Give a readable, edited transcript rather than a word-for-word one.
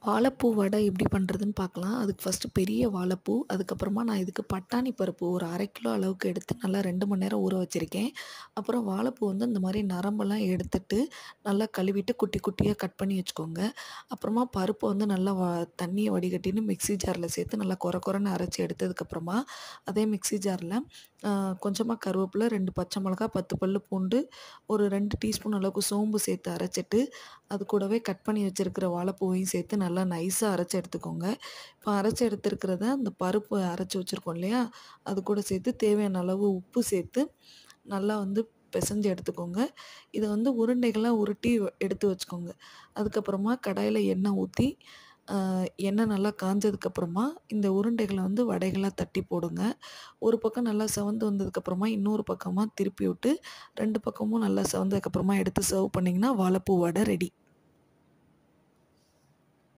வாழைப்பூ வடை எப்படி பண்ணுறதுன்னு பார்க்கலாம். அதுக்கு ஃபஸ்ட்டு பெரிய வாழைப்பூ, அதுக்கப்புறமா நான் இதுக்கு பட்டாணி பருப்பு ஒரு 1/2 கிலோ அளவுக்கு எடுத்து நல்லா 2 மணி நேரம் ஊற வச்சிருக்கேன். அப்புறம் வாழைப்பூ வந்து இந்த மாரி நரம்பெல்லாம் எடுத்துட்டு, நல்லா கழுவிட்டு குட்டி குட்டியா கட் பண்ணி வச்சுக்கோங்க. அப்புறமா பருப்ப வந்து நல்லா தண்ணிய வடிகட்டின்னு மிக்ஸி ஜார்ல சேர்த்து நல்லா கொர கொரன்னு அரைச்சு எடுத்ததுக்கப்புறமா, அதே மிக்ஸி ஜார்ல அ கொஞ்சமா கருவேப்பில, 2 பச்சை மிளகா, 10 பல்லு பூண்டு, ஒரு 2 டீஸ்பூன் அளவுக்கு சோம்பு சேர்த்து அரைச்சிட்டு, அது கூடவே கட் பண்ணி வச்சிருக்கிற வாழைப்பூவையும் சேர்த்து நல்லா நைஸா அரைச்சு எடுத்துக்கோங்க. இப்போ அரைச்சு எடுத்துருக்கிறத அந்த பருப்பு அரைச்சு வச்சிருக்கோம் இல்லையா? அது கூட சேர்த்து தேவையான அளவு உப்பு சேர்த்து நல்லா வந்து பெசஞ்சு எடுத்துக்கோங்க. இத வந்து உருண்டைகளா உருட்டி எடுத்து வச்சுக்கோங்க. அதுக்கப்புறமா கடாயில எண்ணெய் ஊத்தி, எண்ணெய் நல்லா காஞ்சதுக்கப்புறமா இந்த உருண்டைகள வந்து வடைகளா தட்டி போடுங்க. ஒரு பக்கம் நல்லா செவந்து வந்ததுக்கப்புறமா இன்னொரு பக்கமா திருப்பி விட்டு 2 பக்கமும் நல்லா செவந்ததுக்கப்புறமா எடுத்து சர்வ் பண்ணிங்கன்னா வாழைப்பூ வடை ரெடி.